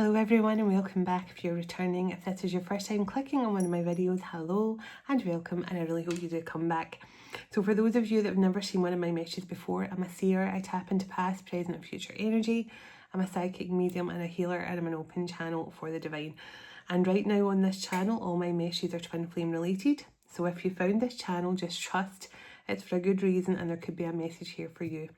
Hello everyone and welcome back if you're returning. If this is your first time clicking on one of my videos, hello and welcome, and I really hope you do come back. So for those of you that have never seen one of my messages before, I'm a seer. I tap into past, present and future energy. I'm a psychic medium and a healer, and I'm an open channel for the divine. And right now on this channel, all my messages are twin flame related. So if you found this channel, just trust it's for a good reason and there could be a message here for you.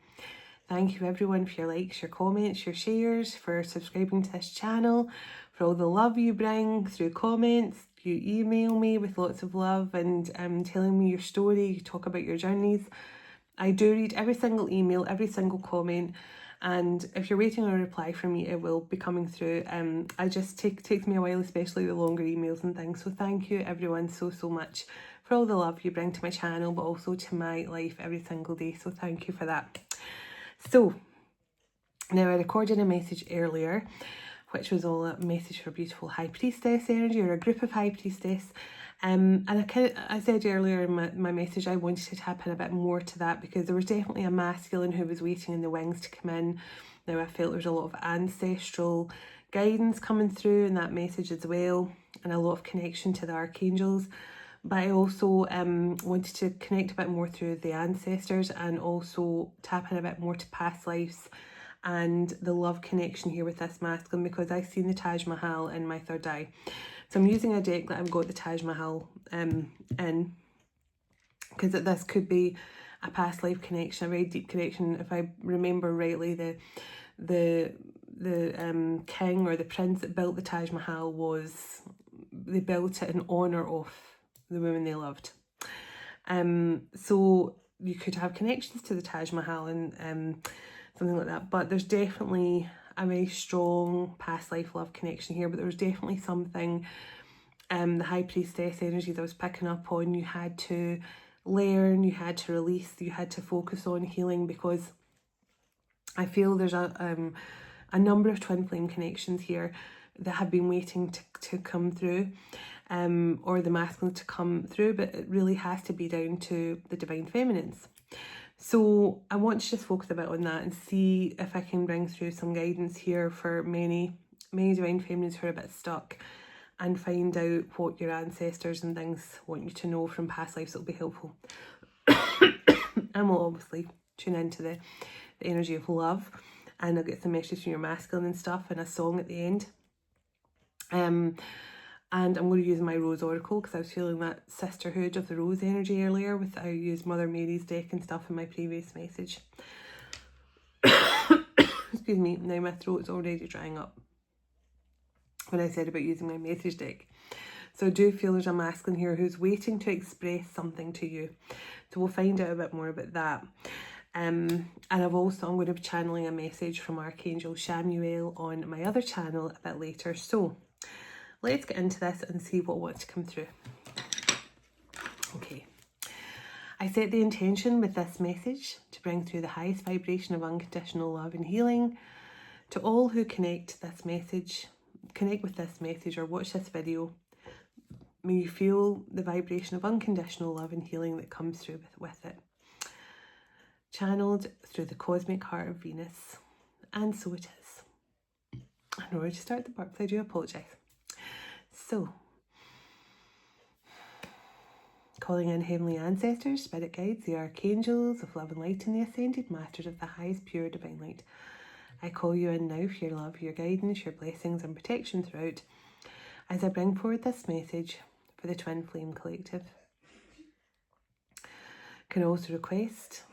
Thank you everyone for your likes, your comments, your shares, for subscribing to this channel, for all the love you bring through comments. You email me with lots of love and telling me your story, you talk about your journeys. I do read every single email, every single comment, and if you're waiting on a reply from me, it will be coming through. I just takes me a while, especially the longer emails and things. So thank you everyone so much for all the love you bring to my channel, but also to my life every single day. So thank you for that. So, now I recorded a message earlier, which was all a message for beautiful high priestess energy, or a group of high priestess. And I said earlier in my message, I wanted to tap in a bit more to that because there was definitely a masculine who was waiting in the wings to come in. Now I felt there's a lot of ancestral guidance coming through in that message as well, and a lot of connection to the archangels. But I also wanted to connect a bit more through the ancestors and also tap in a bit more to past lives and the love connection here with this masculine, because I've seen the Taj Mahal in my third eye. So I'm using a deck that I've got the Taj Mahal in, because this could be a past life connection, a very deep connection. If I remember rightly, the king or the prince that built the Taj Mahal they built it in honour of the women they loved. So you could have connections to the Taj Mahal and something like that, but there's definitely a very strong past life love connection here. But there was definitely something, the high priestess energy that I was picking up on, you had to learn, you had to release, you had to focus on healing, because I feel there's a number of twin flame connections here that have been waiting to come through, or the masculine to come through, but it really has to be down to the divine feminines. So I want to just focus a bit on that and see if I can bring through some guidance here for many divine feminines who are a bit stuck, and find out what your ancestors and things want you to know from past lives that will be helpful. And we'll obviously tune into the energy of love, and I'll get some messages from your masculine and stuff, and a song at the end. And I'm going to use my Rose Oracle because I was feeling that sisterhood of the Rose energy earlier. I used Mother Mary's deck and stuff in my previous message. Excuse me, now my throat's already drying up when I said about using my message deck. So I do feel there's a masculine here who's waiting to express something to you. So we'll find out a bit more about that. And I'm going to be channeling a message from Archangel Shamuel on my other channel a bit later. So let's get into this and see what wants to come through. Okay. I set the intention with this message to bring through the highest vibration of unconditional love and healing to all who connect with this message or watch this video. May you feel the vibration of unconditional love and healing that comes through with it. Channeled through the cosmic heart of Venus. And so it is. I know where to start the burps, I do apologise. So, calling in heavenly ancestors, spirit guides, the archangels of love and light, and the ascended masters of the highest pure divine light. I call you in now for your love, your guidance, your blessings and protection throughout, as I bring forward this message for the Twin Flame Collective. Can also request,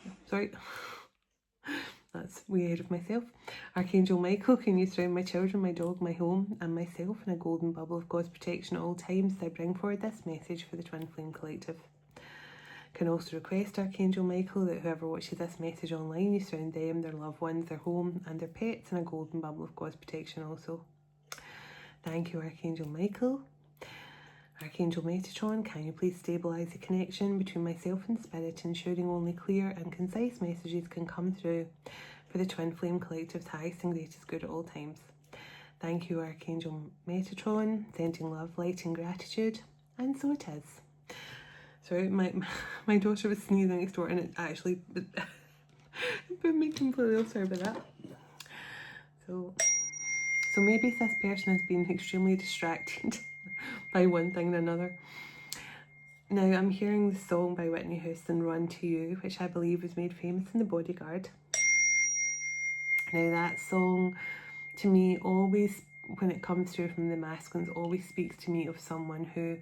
that's way ahead of myself. Archangel Michael, can you surround my children, my dog, my home and myself in a golden bubble of God's protection at all times as I bring forward this message for the Twin Flame Collective. Can also request, Archangel Michael, that whoever watches this message online, you surround them, their loved ones, their home and their pets in a golden bubble of God's protection also. Thank you, Archangel Michael. Archangel Metatron, can you please stabilise the connection between myself and Spirit, ensuring only clear and concise messages can come through for the Twin Flame Collective's highest and greatest good at all times. Thank you, Archangel Metatron, sending love, light and gratitude, and so it is. Sorry, my daughter was sneezing next door and it actually put me completely sorry about that. So So maybe this person has been extremely distracted by one thing and another. Now I'm hearing the song by Whitney Houston, Run to You, which I believe was made famous in The Bodyguard. Now that song, to me, always, when it comes through from the masculines, always speaks to me of someone who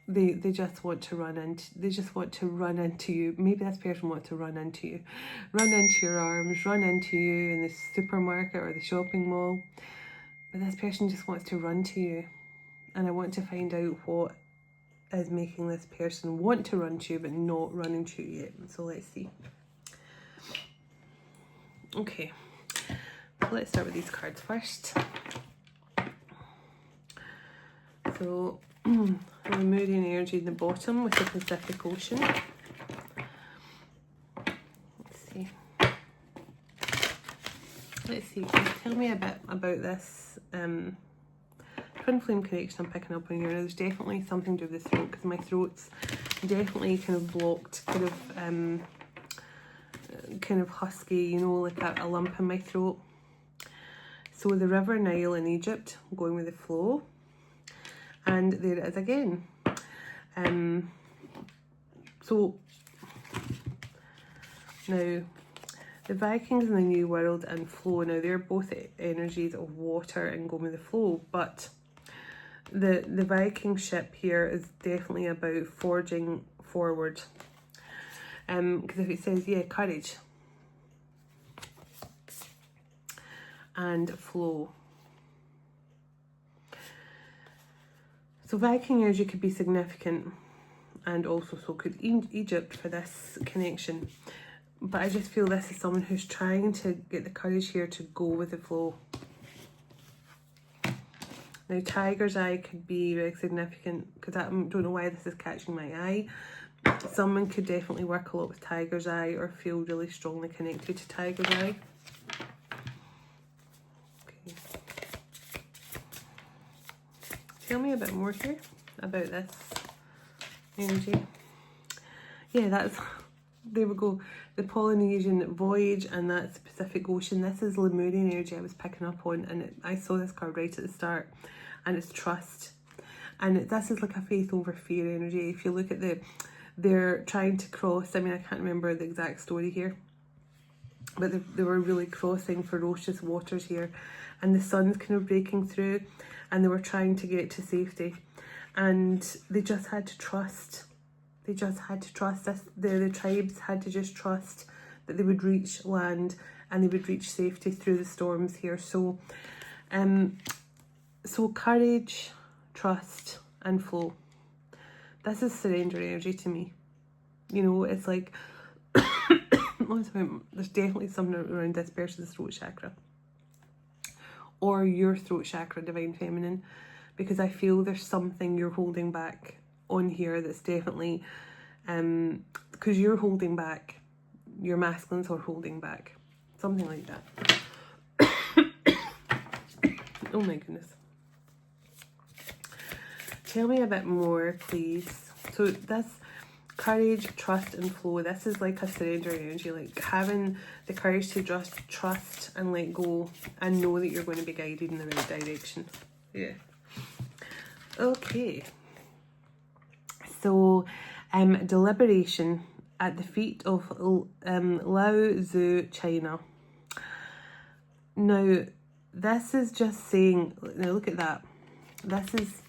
they just want to run into, they just want to run into you. Maybe this person wants to run into you. Run into your arms, run into you in the supermarket or the shopping mall. But this person just wants to run to you. And I want to find out what is making this person want to run to you but not running to you yet. So let's see. Okay, let's start with these cards first. So the moody energy in the bottom with the Pacific Ocean. Let's see, tell me a bit about this twin flame connection I'm picking up on here. Now, there's definitely something to do with the throat, because my throat's definitely kind of blocked, kind of husky, you know, like a lump in my throat. So the River Nile in Egypt, going with the flow, and there it is again. So now the Vikings in the New World and flow, now they're both energies of water and going with the flow, but the Viking ship here is definitely about forging forward. Because if it says, yeah, courage and flow. So Viking energy could be significant, and also so could Egypt for this connection. But I just feel this is someone who's trying to get the courage here to go with the flow. Now, tiger's eye could be very significant, because I don't know why this is catching my eye. Someone could definitely work a lot with tiger's eye or feel really strongly connected to tiger's eye. Okay. Tell me a bit more here about this energy. Yeah, that's, there we go. The Polynesian voyage, and that's the Pacific Ocean. This is Lemurian energy I was picking up on, and I saw this card right at the start, and it's trust. And this is like a faith over fear energy. If you look at they're trying to cross, I mean, I can't remember the exact story here, but they were really crossing ferocious waters here, and the sun's kind of breaking through, and they were trying to get to safety, and they just had to trust. They just had to trust this. The tribes had to just trust that they would reach land and they would reach safety through the storms here. So, so courage, trust, and flow. This is surrender energy to me. You know, it's like there's definitely something around this person's throat chakra, or your throat chakra, divine feminine, because I feel there's something you're holding back on here that's definitely because you're holding back, your masculines are holding back, something like that. Oh my goodness, tell me a bit more, please. So this courage, trust, and flow, this is like a surrender energy, like having the courage to just trust and let go and know that you're going to be guided in the right direction. Yeah. Okay. So, deliberation at the feet of Lao Tzu, China. Now, this is just saying, now look at that. This is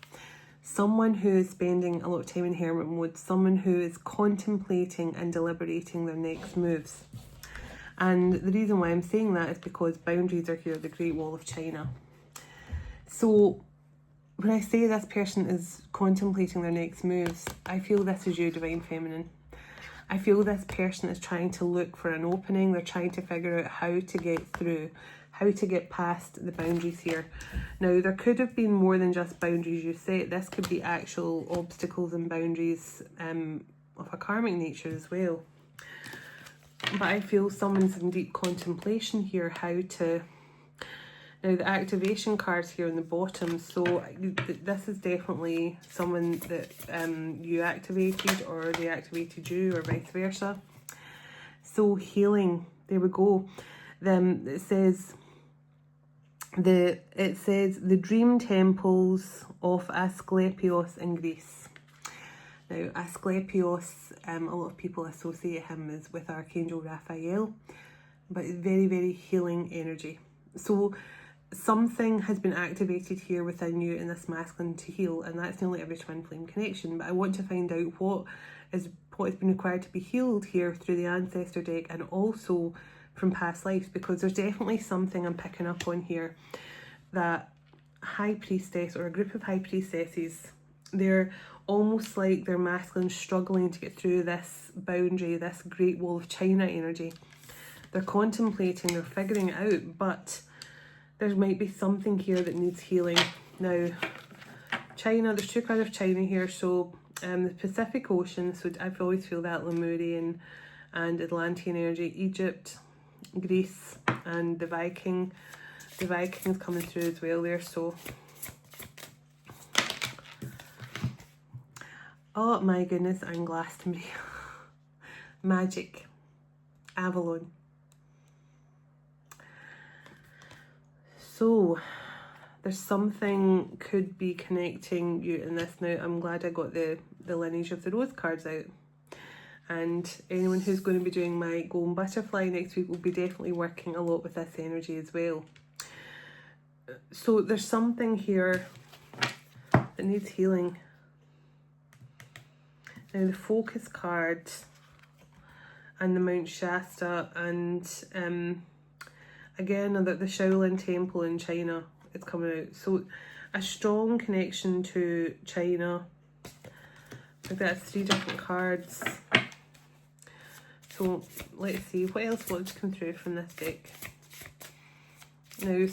someone who is spending a lot of time in hermit mode, someone who is contemplating and deliberating their next moves. And the reason why I'm saying that is because boundaries are here, the Great Wall of China. So, when I say this person is contemplating their next moves, I feel this is you, divine feminine. I feel this person is trying to look for an opening. They're trying to figure out how to get through, how to get past the boundaries here. Now, there could have been more than just boundaries you set. This could be actual obstacles and boundaries of a karmic nature as well. But I feel someone's in deep contemplation here, how to... Now, the activation cards here on the bottom, so this is definitely someone that you activated, or they activated you, or vice versa. So healing, there we go. Then it says It says the dream temples of Asclepios in Greece. Now, Asclepios, a lot of people associate him as with Archangel Raphael, but it's very, very healing energy. So something has been activated here within you in this masculine to heal, and that's nearly every twin flame connection. But I want to find out what has been required to be healed here through the ancestor deck, and also from past lives, because there's definitely something I'm picking up on here, that high priestess or a group of high priestesses, they're almost like they're masculine struggling to get through this boundary, this great wall of China energy. They're contemplating, they're figuring it out, but there might be something here that needs healing. Now, China, there's two cards of China here, so the Pacific Ocean, so I always feel that Lemurian and Atlantean energy, Egypt, Greece, and the Vikings coming through as well there. So oh my goodness, and Glastonbury. Magic, Avalon. So there's something could be connecting you in this. Now, I'm glad I got the lineage of the rose cards out. And anyone who's going to be doing my golden butterfly next week will be definitely working a lot with this energy as well. So there's something here that needs healing. Now, the focus card and the Mount Shasta, and again, the Shaolin Temple in China is coming out. So a strong connection to China. Like that's 3 different cards. So let's see what else wants to come through from this deck. Now,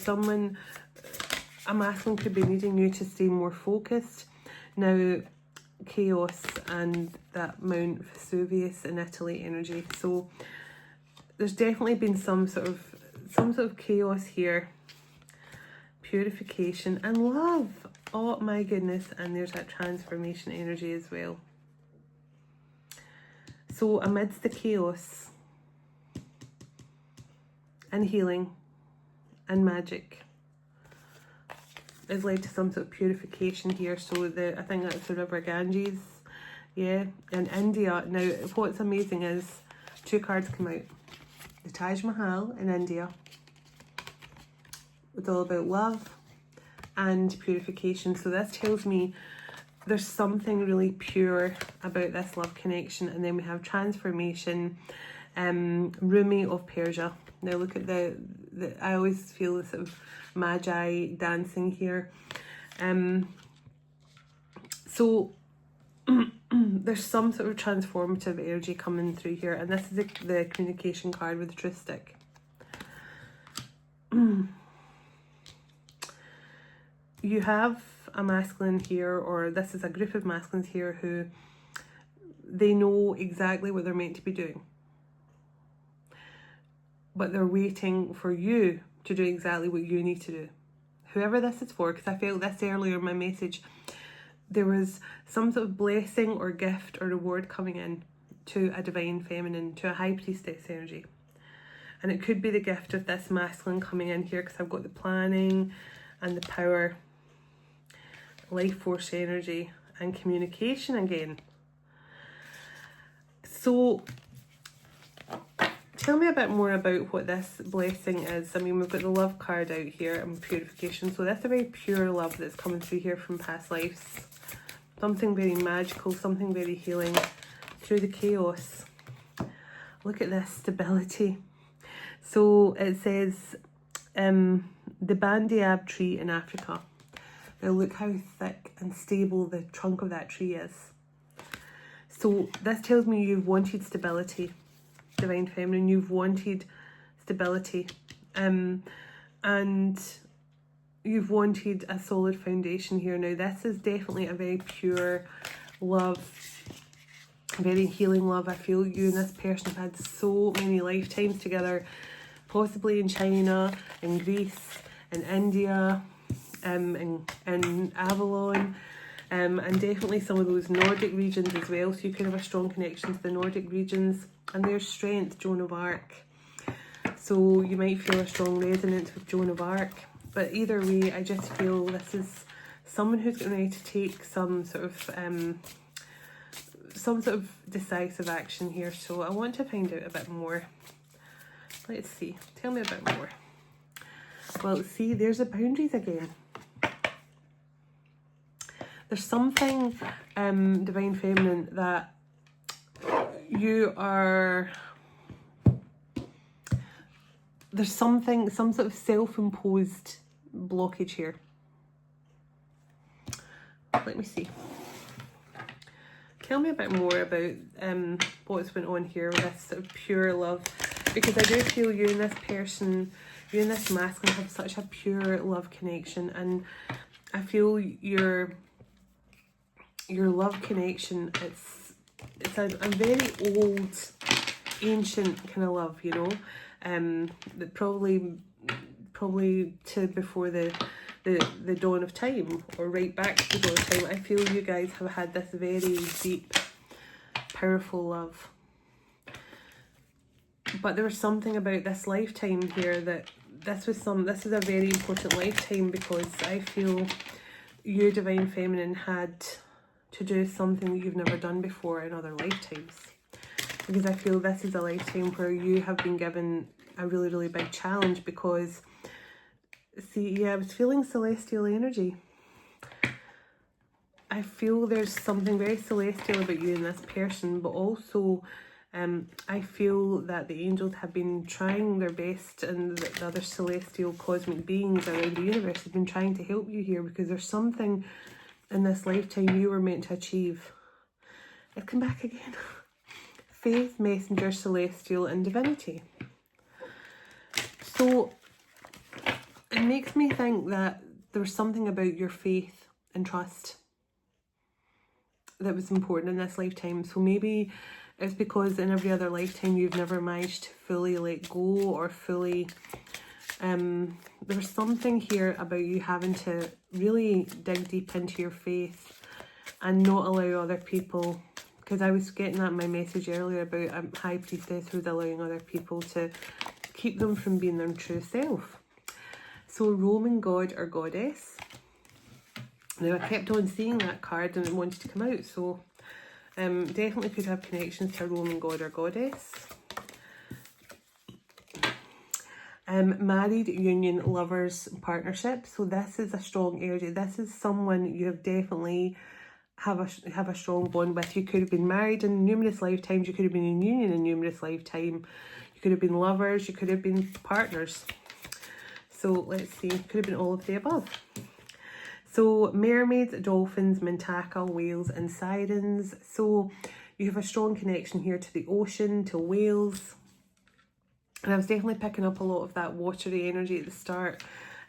a masculine could be needing you to stay more focused. Now, chaos and that Mount Vesuvius in Italy energy. So there's definitely been some sort of chaos here. Purification and love. Oh my goodness. And there's that transformation energy as well. So amidst the chaos and healing and magic is led to some sort of purification here. So I think that's the River Ganges, yeah, in India. Now, what's amazing is 2 cards come out. The Taj Mahal in India. It's all about love and purification. So this tells me there's something really pure about this love connection. And then we have transformation, Rumi of Persia. Now look at I always feel this sort of magi dancing here. So there's some sort of transformative energy coming through here. And this is the communication card with the truth stick. You have a masculine here, or this is a group of masculines here who they know exactly what they're meant to be doing, but they're waiting for you to do exactly what you need to do, whoever this is for. Because I felt this earlier in my message, there was some sort of blessing or gift or reward coming in to a divine feminine, to a high priestess energy, and it could be the gift of this masculine coming in here, because I've got the planning and the power, life force energy, and communication again. So tell me a bit more about what this blessing is. I mean, we've got the love card out here and purification. So that's a very pure love that's coming through here from past lives. Something very magical, something very healing through the chaos. Look at this stability. So it says the bandiab tree in Africa. Now look how thick and stable the trunk of that tree is. So this tells me you've wanted stability, divine feminine. You've wanted stability, and you've wanted a solid foundation here. Now this is definitely a very pure love, very healing love. I feel you and this person have had so many lifetimes together, possibly in China, in Greece, in India, in Avalon, and definitely some of those Nordic regions as well. So you could have a strong connection to the Nordic regions. And there's strength, Joan of Arc. So you might feel a strong resonance with Joan of Arc. But either way, I just feel this is someone who's getting ready to take some sort of decisive action here. So I want to find out a bit more. Let's see. Tell me a bit more. Well, see, there's the boundaries again. There's something, Divine Feminine, that you are... There's something, some sort of self-imposed blockage here. Let me see. Tell me a bit more about what's been on here with this sort of pure love. Because I do feel you and this person, you and this masculine have such a pure love connection. And I feel your love connection, it's a very old, ancient kind of love, you know. That probably to before the dawn of time, or right back to the dawn of time. I feel you guys have had this very deep, powerful love. But there was something about this lifetime here that this is a very important lifetime, because I feel you, Divine Feminine, had to do something that you've never done before in other lifetimes. Because I feel this is a lifetime where you have been given a really, really big challenge. Because, see, yeah, I was feeling celestial energy. I feel there's something very celestial about you and this person, but also I feel that the angels have been trying their best, and the other celestial cosmic beings around the universe have been trying to help you here, because there's something in this lifetime you were meant to achieve. I've come back again. Faith, messenger, celestial, and divinity. So it makes me think that there was something about your faith and trust that was important in this lifetime. So maybe it's because in every other lifetime you've never managed to fully let go, or fully... there's something here about you having to really dig deep into your faith and not allow other people... Because I was getting at my message earlier about a high priestess who's allowing other people to keep them from being their true self. So Roman god or goddess. Now I kept on seeing that card and it wanted to come out. So definitely could have connections to a Roman god or goddess. Married, union, lovers, partnership. So this is a strong energy. This is someone you have definitely... have a strong bond with. You could have been married in numerous lifetimes, you could have been in union in numerous lifetimes, you could have been lovers, you could have been partners. So let's see, could have been all of the above. So mermaids, dolphins, mintaka, whales and sirens. So you have a strong connection here to the ocean, to whales. And I was definitely picking up a lot of that watery energy at the start.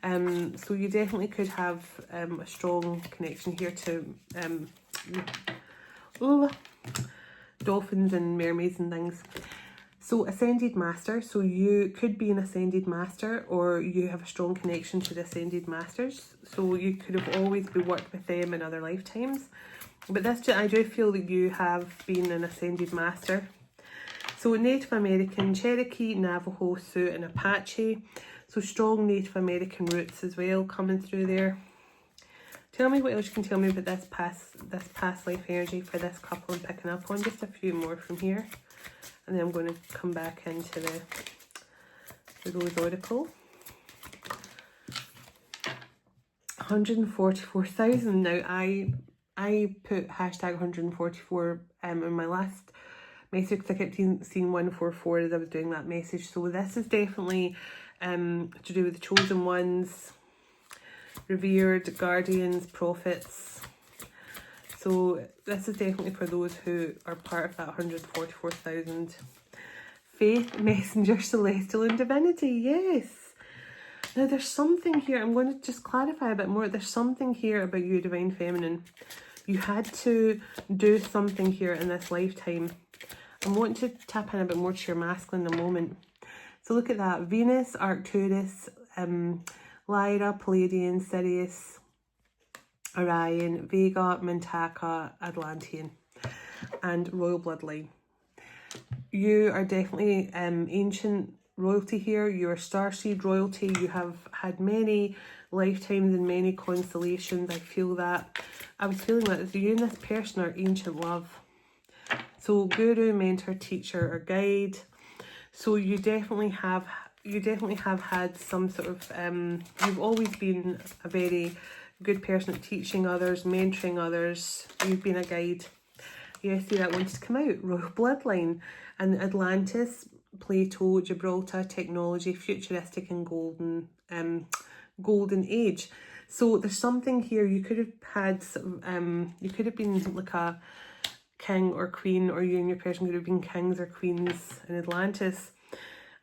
So you definitely could have a strong connection here to dolphins and mermaids and things. So ascended master, so you could be an ascended master, or you have a strong connection to the ascended masters. So you could have always been worked with them in other lifetimes. But this, I do feel that you have been an ascended master. So Native American, Cherokee, Navajo, Sioux and Apache. So strong Native American roots as well coming through there. Tell me what else you can tell me about this past life energy for this couple I'm picking up on. Just a few more from here. And then I'm going to come back into the Rose Oracle. 144,000. Now I put hashtag 144 in my last message because I kept seeing 144 as I was doing that message. So this is definitely to do with the chosen ones, revered, guardians, prophets. So this is definitely for those who are part of that 144,000. Faith, messenger, celestial and divinity. Yes. Now there's something here. I'm going to just clarify a bit more. There's something here about you, Divine Feminine. You had to do something here in this lifetime. I'm wanting to tap in a bit more to your masculine in a moment. So look at that. Venus, Arcturus, Lyra, Palladian, Sirius, Orion, Vega, Mintaka, Atlantean, and Royal Bloodline. You are definitely ancient royalty here. You're Starseed royalty. You have had many lifetimes and many constellations. I feel that. I was feeling that you and this person are ancient love. So guru, mentor, teacher, or guide. So you definitely have had some sort of you've always been a very good person at teaching others, mentoring others. You've been a guide. Yes, see, that wanted to come out. Royal bloodline. And Atlantis, Plato, Gibraltar, technology, futuristic and golden age. So there's something here. You could have had you could have been like a king or queen, or you and your person could have been kings or queens in Atlantis.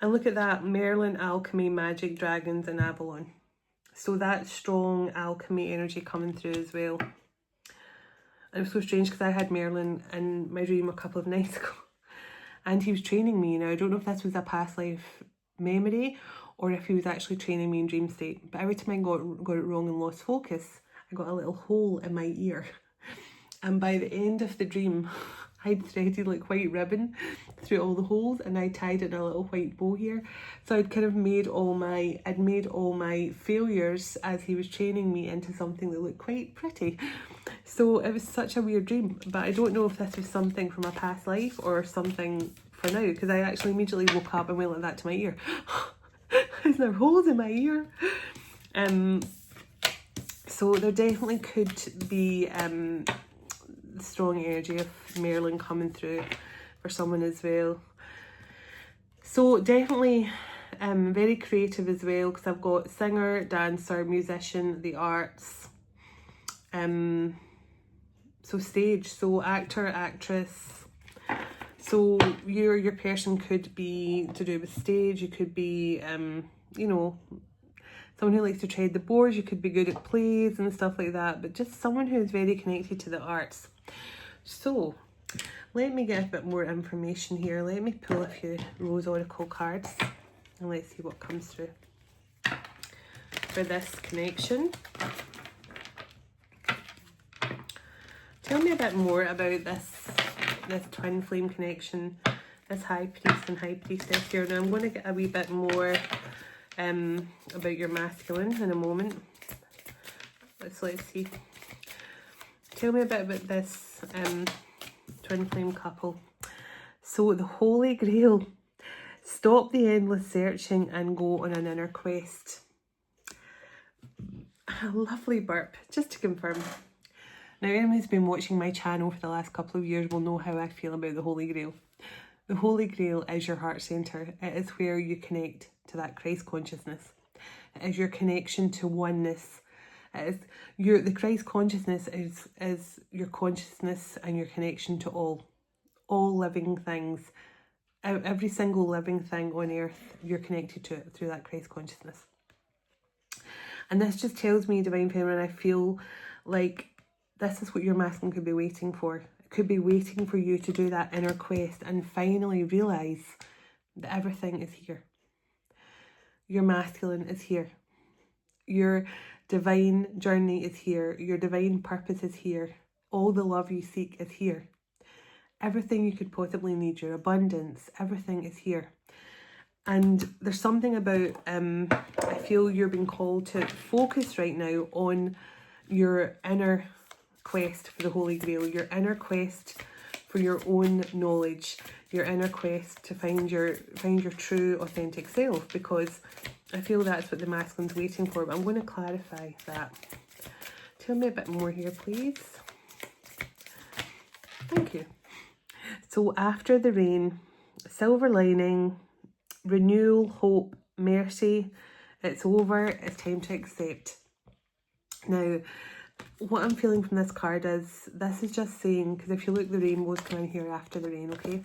And look at that, Merlin, alchemy, magic, dragons, and Avalon. So that strong alchemy energy coming through as well. And it was so strange because I had Merlin in my dream a couple of nights ago. And he was training me. Now, I don't know if this was a past life memory or if he was actually training me in dream state. But every time I got it wrong and lost focus, I got a little hole in my ear. And by the end of the dream, I'd threaded like white ribbon through all the holes, and I tied it in a little white bow here. So I'd kind of made all my failures as he was training me into something that looked quite pretty. So it was such a weird dream, but I don't know if this was something from a past life or something for now, because I actually immediately woke up and went like that to my ear. Is there holes in my ear? So there definitely could be strong energy of Merlin coming through for someone as well. So definitely very creative as well, because I've got singer, dancer, musician, the arts, so stage, so actor, actress. So your person could be to do with stage. You could be you know, someone who likes to tread the boards. You could be good at plays and stuff like that, but just someone who is very connected to the arts. So let me get a bit more information here. Let me pull a few Rose Oracle cards and let's see what comes through for this connection. Tell me a bit more about this twin flame connection, this high priest and high priestess here. Now I'm going to get a wee bit more about your masculine in a moment. Let's see. Tell me a bit about this twin flame couple. So the Holy Grail. Stop the endless searching and go on an inner quest. A lovely burp, just to confirm. Now, anyone who's been watching my channel for the last couple of years will know how I feel about the Holy Grail. The Holy Grail is your heart centre. It is where you connect to that Christ consciousness. It is your connection to oneness. It is the Christ consciousness is your consciousness and your connection to all living things. Every single living thing on earth, you're connected to it through that Christ consciousness. And this just tells me, Divine Feminine, I feel like this is what your masculine could be waiting for. It could be waiting for you to do that inner quest and finally realise that everything is here. Your masculine is here. Your divine journey is here. Your divine purpose is here. All the love you seek is here. Everything you could possibly need, your abundance, everything is here. And there's something about, I feel you're being called to focus right now on your inner quest for the Holy Grail, your inner quest for your own knowledge, your inner quest to find your true, authentic self, because I feel that's what the masculine's waiting for. But I'm going to clarify that. Tell me a bit more here, please. Thank you. So after the rain, silver lining, renewal, hope, mercy, it's over, it's time to accept. Now, what I'm feeling from this card is, this is just saying, because if you look, the rainbow's coming here after the rain, okay?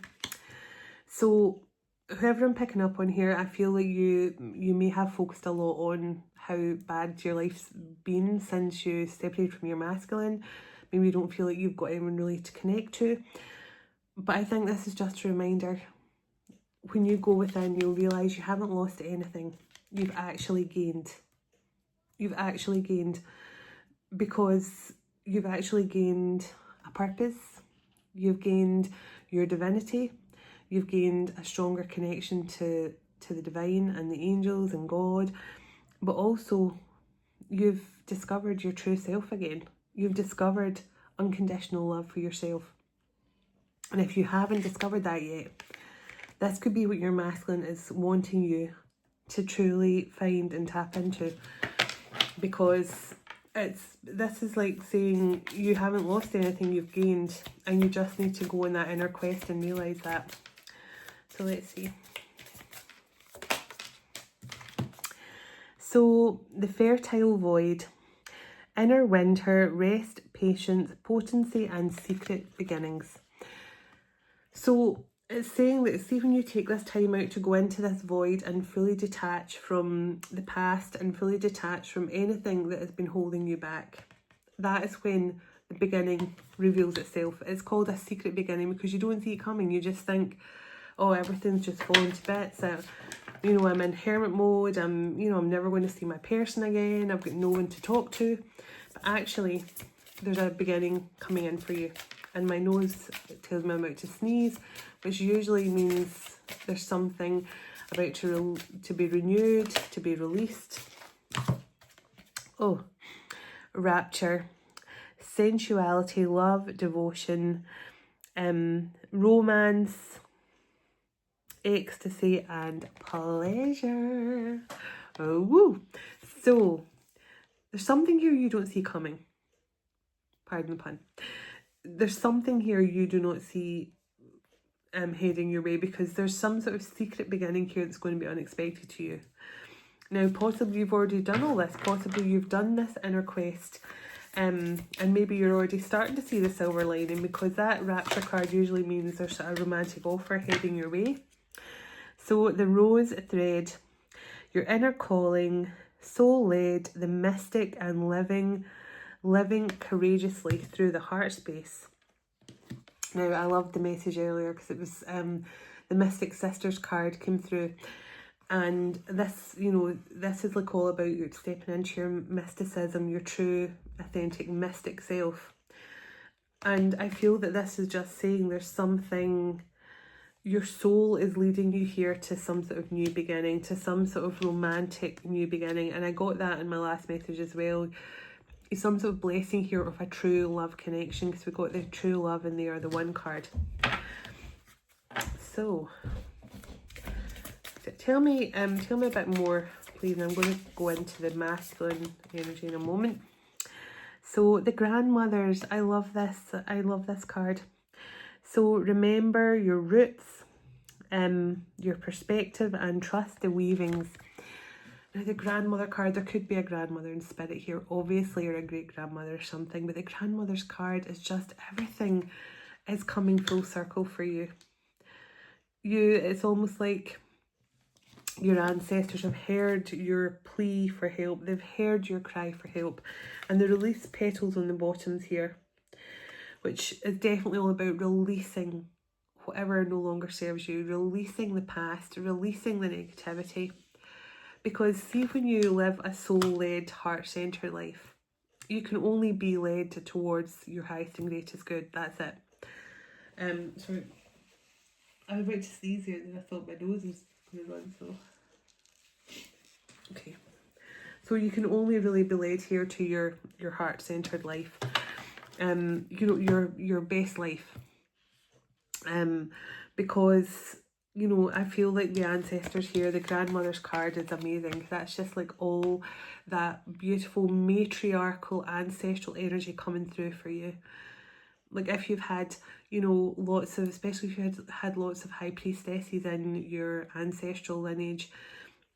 So whoever I'm picking up on here, I feel like you may have focused a lot on how bad your life's been since you separated from your masculine. Maybe you don't feel like you've got anyone really to connect to. But I think this is just a reminder. When you go within, you'll realise you haven't lost anything. You've actually gained. You've actually gained, because you've actually gained a purpose. You've gained your divinity. You've gained a stronger connection to to the divine and the angels and God, but also you've discovered your true self again. You've discovered unconditional love for yourself. And if you haven't discovered that yet, this could be what your masculine is wanting you to truly find and tap into, because this is like saying you haven't lost anything, you've gained, and you just need to go on that inner quest and realise that. So let's see. So the fertile void, inner winter, rest, patience, potency and secret beginnings. So it's saying that, see, when you take this time out to go into this void and fully detach from the past and fully detach from anything that has been holding you back, that is when the beginning reveals itself. It's called a secret beginning because you don't see it coming. You just think, oh, everything's just falling to bits. You know, I'm in hermit mode. I'm never going to see my person again. I've got no one to talk to. But actually, there's a beginning coming in for you. And my nose tells me I'm about to sneeze, which usually means there's something about to be renewed, to be released. Oh, rapture, sensuality, love, devotion, romance, ecstasy and pleasure. Oh, woo. So there's something here you don't see coming. Pardon the pun. There's something here you do not see heading your way, because there's some sort of secret beginning here that's going to be unexpected to you. Now, possibly you've already done all this. Possibly you've done this inner quest, and maybe you're already starting to see the silver lining, because that rapture card usually means there's a romantic offer heading your way. So the rose thread, your inner calling, soul-led, the mystic and living courageously through the heart space. Now, I loved the message earlier because it was the Mystic Sisters card came through, and this, you know, this is like all about you stepping into your mysticism, your true, authentic, mystic self. And I feel that this is just saying there's something, your soul is leading you here to some sort of new beginning, to some sort of romantic new beginning. And I got that in my last message as well. Some sort of blessing here of a true love connection, because we got the true love in there, the one card. So tell me a bit more, please. I'm going to go into the masculine energy in a moment. So the grandmothers, I love this card. So remember your roots, your perspective, and trust the weavings. Now, the grandmother card, there could be a grandmother in spirit here, obviously, or a great-grandmother or something, but the grandmother's card is just everything is coming full circle for you. It's almost like your ancestors have heard your plea for help. They've heard your cry for help, and they release petals on the bottoms here, which is definitely all about releasing whatever no longer serves you, releasing the past, releasing the negativity. Because see, when you live a soul-led, heart-centered life, you can only be led towards your highest and greatest good. That's it. Sorry, I was about to sneeze here, and then I thought my nose was going to run, so... Okay. So you can only really be led here to your heart-centered life. You know, your best life. Because... you know, I feel like the ancestors here, the grandmother's card is amazing. That's just like all that beautiful matriarchal ancestral energy coming through for you. Like if you've had, you know, lots of, especially if you had lots of high priestesses in your ancestral lineage,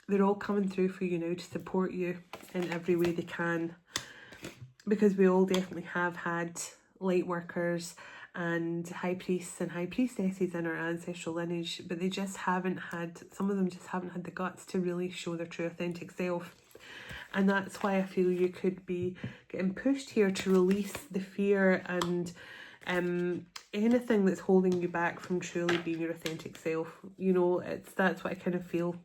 they're all coming through for you now to support you in every way they can. Because we all definitely have had light workers and high priests and high priestesses in our ancestral lineage, but they just haven't had, some of them just haven't had the guts to really show their true authentic self. And that's why I feel you could be getting pushed here to release the fear and anything that's holding you back from truly being your authentic self. You know, that's what I kind of feel.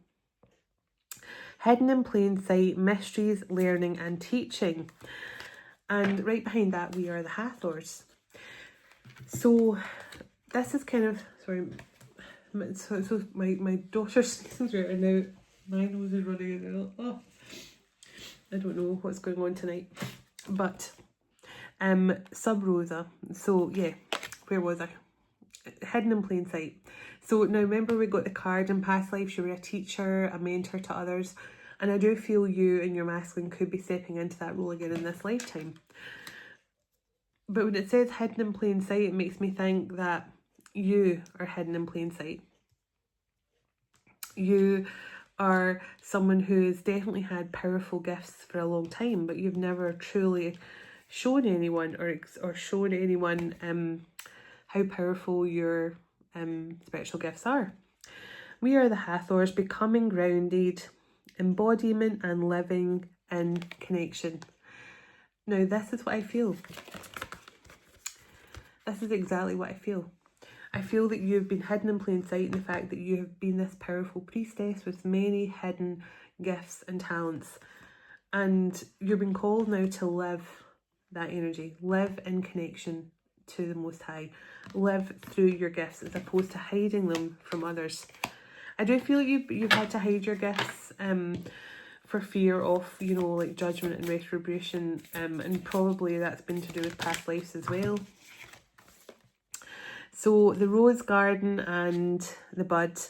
Hidden in plain sight, mysteries, learning and teaching. And right behind that, we are the Hathors. So this is kind of, sorry, So my daughter's sneezing right now. My nose is running as well. Oh, I don't know what's going on tonight. But Sub Rosa. So yeah, where was I? Hidden in plain sight. So now remember we got the card in past lives, you were a teacher, a mentor to others, and I do feel you and your masculine could be stepping into that role again in this lifetime. But when it says hidden in plain sight, it makes me think that you are hidden in plain sight. You are someone who's definitely had powerful gifts for a long time, but you've never truly shown anyone or shown anyone how powerful your spiritual gifts are. We are the Hathors, becoming grounded, embodiment and living in connection. Now this is what I feel. This is exactly what I feel. I feel that you've been hidden in plain sight in the fact that you have been this powerful priestess with many hidden gifts and talents. And you've been called now to live that energy, live in connection to the Most High, live through your gifts as opposed to hiding them from others. I do feel you've had to hide your gifts for fear of, you know, like judgment and retribution, and probably that's been to do with past lives as well. So the rose garden and the bud.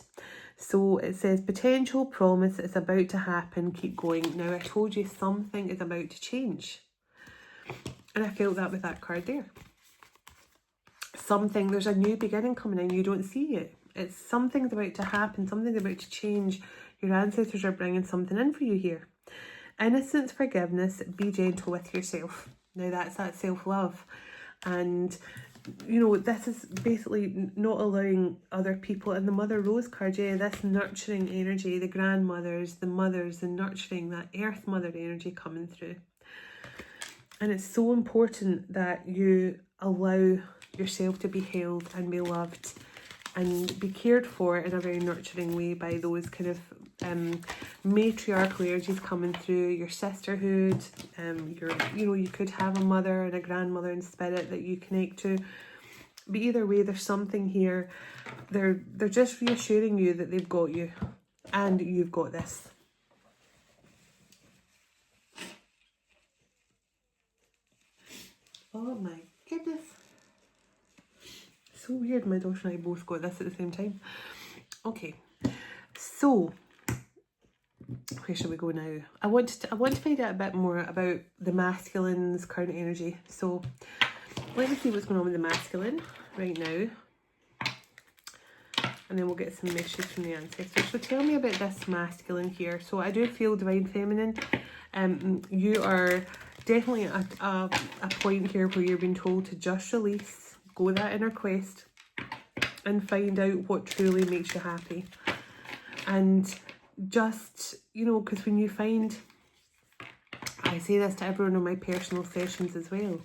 So it says potential promise is about to happen, keep going. Now I told you something is about to change. And I felt that with that card there. Something, there's a new beginning coming in, you don't see it. It's something's about to happen, something's about to change. Your ancestors are bringing something in for you here. Innocence, forgiveness, be gentle with yourself. Now that's that self-love. And you know, this is basically not allowing other people, and the Mother Rose card, yeah, this nurturing energy, the grandmothers, the mothers, the nurturing, that earth mother energy coming through. And it's so important that you allow yourself to be held and be loved and be cared for in a very nurturing way by those kind of matriarchal energies coming through, your sisterhood, you could have a mother and a grandmother in spirit that you connect to. But either way, there's something here. They're just reassuring you that they've got you and you've got this. Oh my goodness. So weird, my daughter and I both got this at the same time. Okay, so where should we go now? I want to find out a bit more about the masculine's current energy. So let me see what's going on with the masculine right now. And then we'll get some messages from the ancestors. So tell me about this masculine here. So I do feel divine feminine. You are definitely at a point here where you're being told to just release, go that inner quest and find out what truly makes you happy. And just, you know, because when you find, I say this to everyone on my personal sessions as well,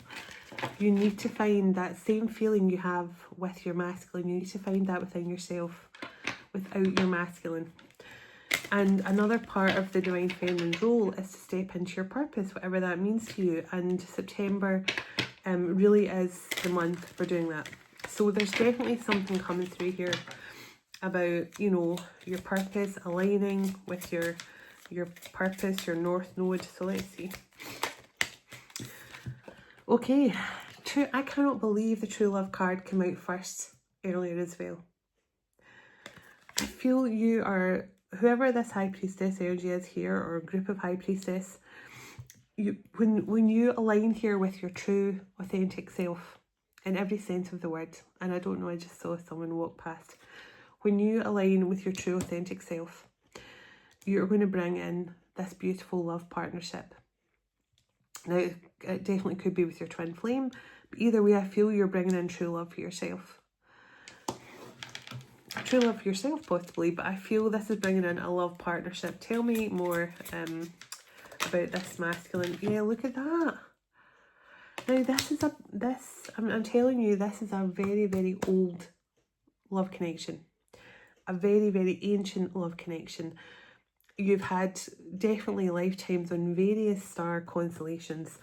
you need to find that same feeling you have with your masculine. You need to find that within yourself without your masculine. And another part of the divine feminine role is to step into your purpose, whatever that means to you. And September really is the month for doing that. So there's definitely something coming through here about, you know, your purpose, aligning with your purpose, your north node. So let's see. Okay, I cannot believe the true love card came out first earlier as well. I feel you are, whoever this high priestess energy is here, or group of high priestess, when you align here with your true authentic self in every sense of the word, and I don't know, I just saw someone walk past. When you align with your true authentic self, you're going to bring in this beautiful love partnership. Now, it definitely could be with your twin flame, but either way, I feel you're bringing in true love for yourself. True love for yourself, possibly, but I feel this is bringing in a love partnership. Tell me more about this masculine. Yeah, look at that. Now, I'm telling you, this is a very, very old love connection. A very, very ancient love connection. You've had definitely lifetimes on various star constellations.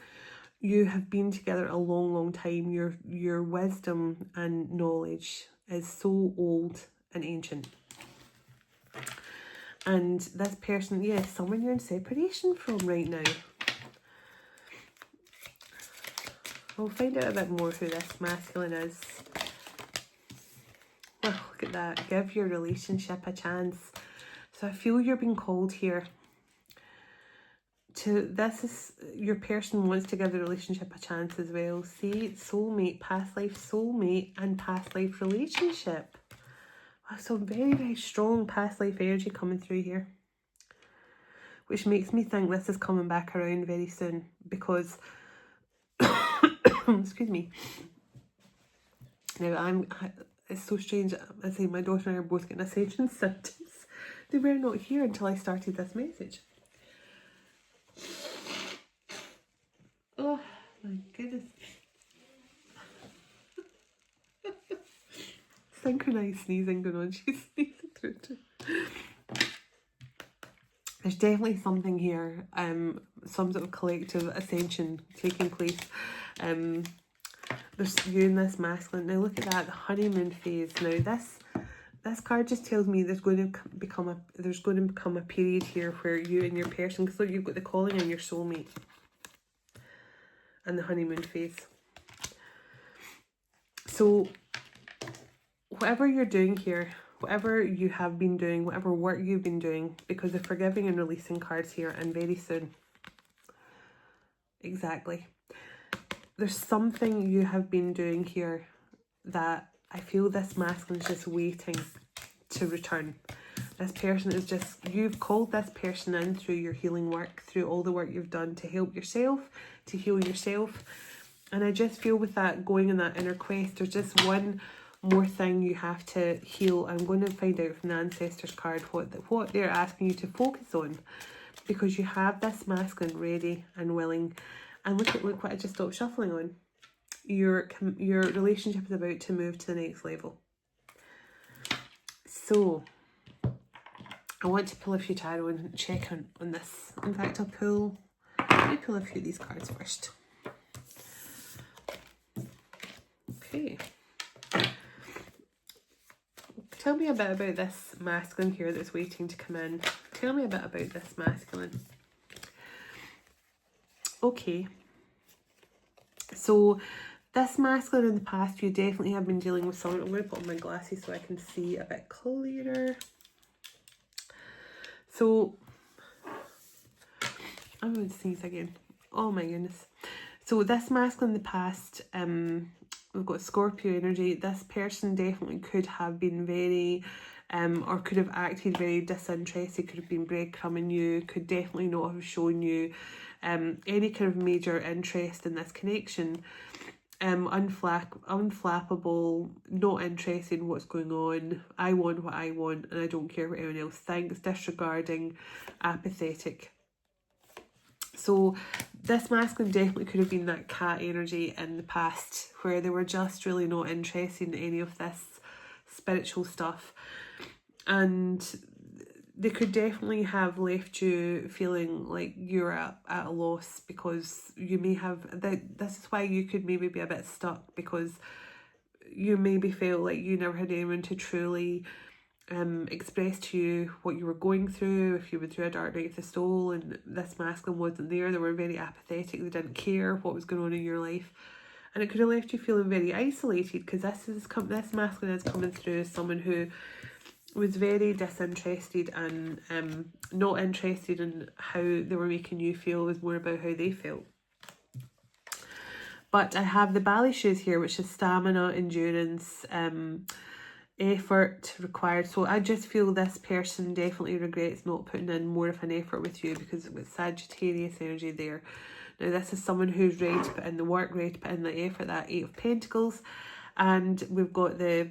You have been together a long, long time. Your wisdom and knowledge is so old. an ancient. And this person, yes, someone you're in separation from right now. We'll find out a bit more who this masculine is. Well, look at that. Give your relationship a chance. So I feel you're being called here to, this is, your person wants to give the relationship a chance as well. See, soulmate, past life soulmate, and past life relationship. Wow, so very, very strong past life energy coming through here. Which makes me think this is coming back around very soon, because excuse me. Now it's so strange. I say my daughter and I are both getting ascension symptoms. They were not here until I started this message. Oh my goodness. Synchronized sneezing going on. She's sneezing through too. There's definitely something here, some sort of collective ascension taking place. There's you and this masculine. Now look at that, the honeymoon phase. Now this card just tells me there's going to become a period here where you and your person, because look, you've got the calling and your soulmate, and the honeymoon phase. So whatever you're doing here, whatever you have been doing, whatever work you've been doing, because the forgiving and releasing cards here, and very soon. Exactly. There's something you have been doing here that I feel this masculine is just waiting to return. This person is just, you've called this person in through your healing work, through all the work you've done to help yourself, to heal yourself. And I just feel with that going in that inner quest, there's just one more thing you have to heal. I'm going to find out from the Ancestors card what they're asking you to focus on, because you have this masculine ready and willing. And look what I just stopped shuffling on. Your relationship is about to move to the next level. So I want to pull a few tarot and check on this. In fact, let me pull a few of these cards first. Okay. Tell me a bit about this masculine here that's waiting to come in. Tell me a bit about this masculine. Okay. So this masculine in the past, you definitely have been dealing with someone. I'm going to put on my glasses so I can see a bit clearer. So I'm going to sneeze again. Oh my goodness. So this masculine in the past, we've got Scorpio energy. This person definitely could have been very, or could have acted very disinterested, could have been breadcrumbing you, could definitely not have shown you any kind of major interest in this connection. Unflappable, not interested in what's going on. I want what I want and I don't care what anyone else thinks. Disregarding, apathetic. So this masculine definitely could have been that cat energy in the past, where they were just really not interested in any of this spiritual stuff, and they could definitely have left you feeling like you're at a loss, because you may have this is why you could maybe be a bit stuck, because you maybe felt like you never had anyone to truly express to you what you were going through. If you went through a dark night of the soul and this masculine wasn't there, they were very apathetic, they didn't care what was going on in your life, and it could have left you feeling very isolated, because this masculine is coming through as someone who was very disinterested and not interested in how they were making you feel. It was more about how they felt. But I have the ballet shoes here, which is stamina, endurance, effort required. So I just feel this person definitely regrets not putting in more of an effort with you, because with Sagittarius energy there. Now this is someone who's ready to put in the work, ready to put in the effort, that 8 of Pentacles. And we've got the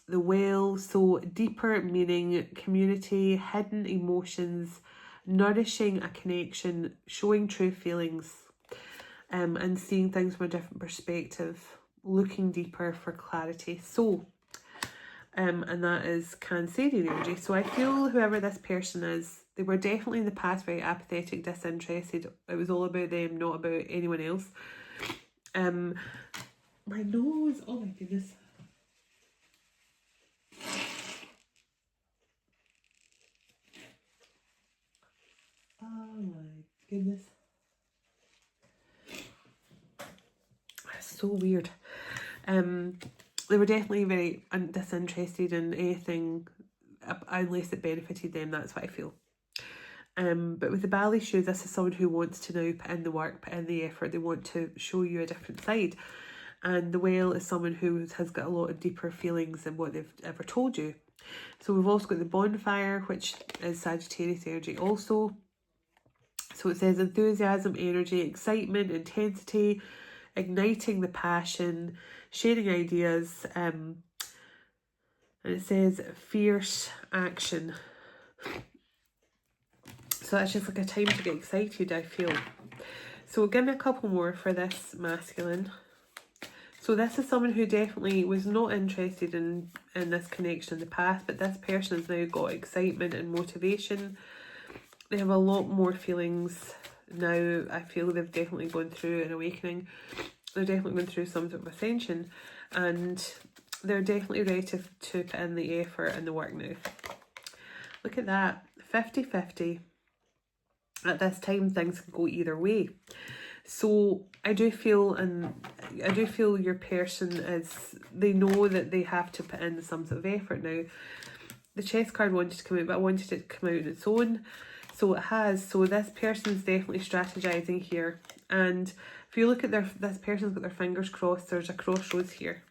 well, so deeper meaning, community, hidden emotions, nourishing a connection, showing true feelings, and seeing things from a different perspective, looking deeper for clarity. So and that is Cancerian energy. So I feel whoever this person is, they were definitely in the past very apathetic, disinterested. It was all about them, not about anyone else. My nose, oh my goodness. So weird. They were definitely very disinterested in anything unless it benefited them. That's what I feel. But with the ballet shoe, this is someone who wants to now put in the work, put in the effort. They want to show you a different side. And the whale is someone who has got a lot of deeper feelings than what they've ever told you. So we've also got the bonfire, which is Sagittarius energy also. So it says enthusiasm, energy, excitement, intensity, igniting the passion, sharing ideas, and it says fierce action. So that's just like a time to get excited, I feel. So give me a couple more for this masculine. So this is someone who definitely was not interested in this connection in the past, but this person has now got excitement and motivation. They have a lot more feelings now. I feel they've definitely gone through an awakening. They're definitely going through some sort of ascension, and they're definitely ready to put in the effort and the work now. Look at that, 50-50. At this time, things can go either way. So I do feel your person is, they know that they have to put in some sort of effort now. The chess card wanted to come out, but I wanted it to come out on its own. So it has. So this person's definitely strategizing here. And if you look at this person's got their fingers crossed, there's a crossroads here.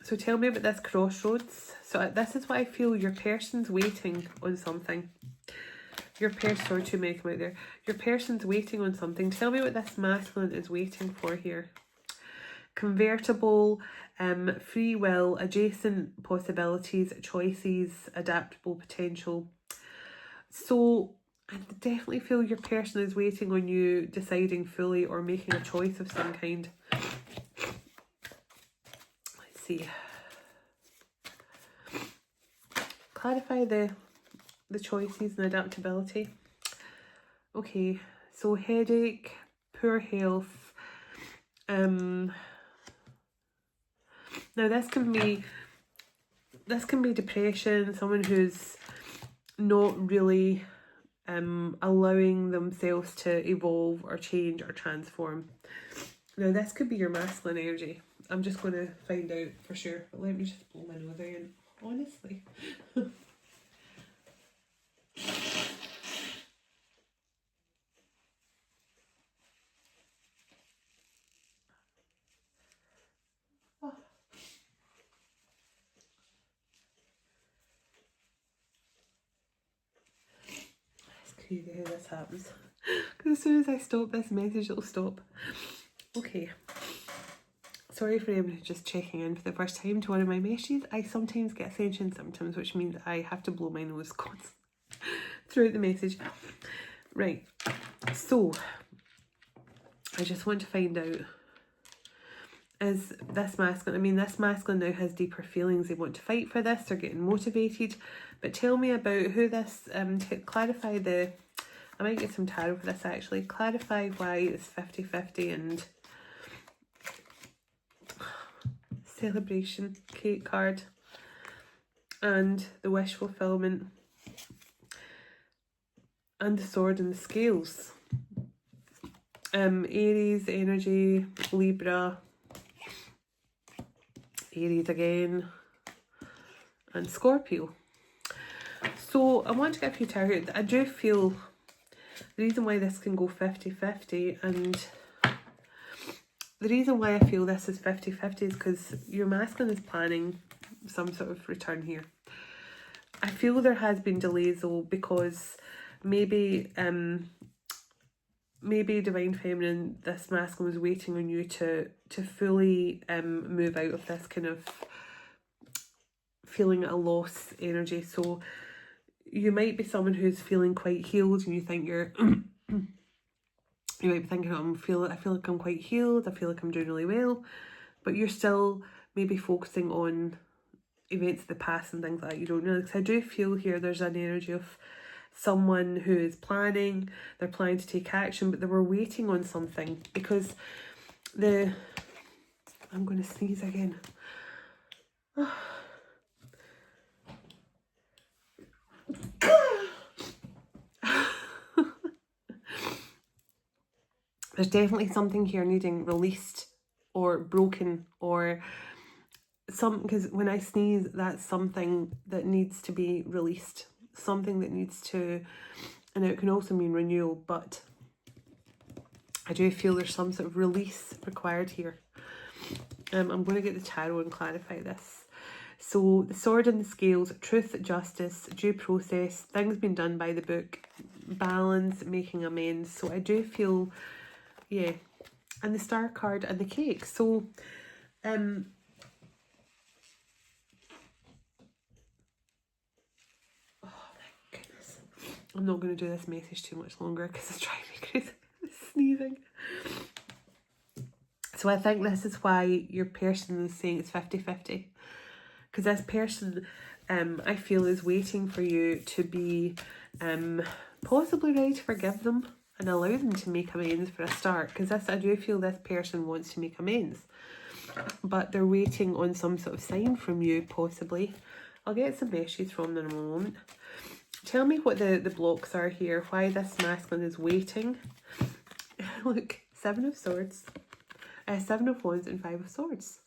So tell me about this crossroads. So this is what I feel, your person's waiting on something. Your person, sorry, too many come out there. Your person's waiting on something. Tell me what this masculine is waiting for here. Convertible, free will, adjacent possibilities, choices, adaptable potential. So I definitely feel your person is waiting on you deciding fully or making a choice of some kind. Let's see. Clarify the choices and adaptability. Okay, so headache, poor health. Now this can be depression, someone who's not really allowing themselves to evolve or change or transform. Now this could be your masculine energy. I'm just going to find out for sure, but let me just blow my nose in, honestly. Crazy how this happens, because as soon as I stop this message, it'll stop. Okay, sorry for anyone who's just checking in for the first time to one of my messages. I sometimes get ascension symptoms, which means I have to blow my nose constantly throughout the message. Right, so I just want to find out, is this masculine, I mean this masculine now has deeper feelings, they want to fight for this, they're getting motivated. But tell me about who this, clarify the, I might get some tarot for this actually, clarify why it's 50-50 and celebration, cake card, and the wish fulfillment, and the sword and the scales. Aries energy, Libra, Aries again, and Scorpio. So I want to get a few tarot. I do feel the reason why this can go 50-50, and the reason why I feel this is 50-50 is because your masculine is planning some sort of return here. I feel there has been delays though, because maybe Divine Feminine, this masculine was waiting on you to fully move out of this kind of feeling a loss energy. So you might be someone who's feeling quite healed, and you think you're you might be thinking, I feel like I'm quite healed, I feel like I'm doing really well, but you're still maybe focusing on events of the past and things like that. You don't know, because I do feel here there's an energy of someone who is planning, they're planning to take action, but they were waiting on something, because I'm going to sneeze again. There's definitely something here needing released or broken or something, because when I sneeze, that's something that needs to be released, something that needs to, and it can also mean renewal, but I do feel there's some sort of release required here. I'm going to get the tarot and clarify this. So the sword and the scales, truth, justice, due process, things being done by the book, balance, making amends. So I do feel, yeah, and the star card and the cake. So oh my goodness, I'm not going to do this message too much longer because it's driving me crazy. Sneezing. So I think this is why your person is saying it's 50-50. Because this person, I feel, is waiting for you to be possibly ready to forgive them and allow them to make amends for a start. Because I do feel this person wants to make amends. But they're waiting on some sort of sign from you, possibly. I'll get some messages from them in a moment. Tell me what the blocks are here. Why this masculine is waiting. Look, 7 of Swords. 7 of Wands and 5 of Swords.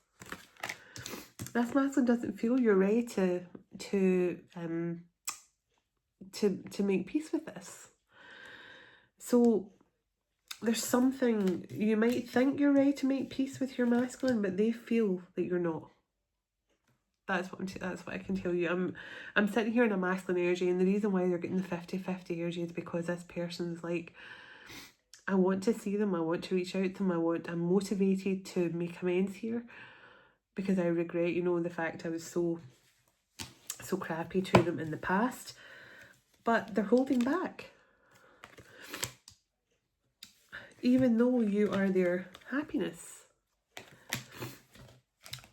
This masculine doesn't feel you're ready to make peace with this. So there's something, you might think you're ready to make peace with your masculine, but they feel that you're not. That's what I can tell you. I'm sitting here in a masculine energy, and the reason why they're getting the 50-50 energy is because this person's like, I want to see them, I want to reach out to them, I'm motivated to make amends here because I regret, you know, the fact I was so crappy to them in the past, but they're holding back. Even though you are their happiness.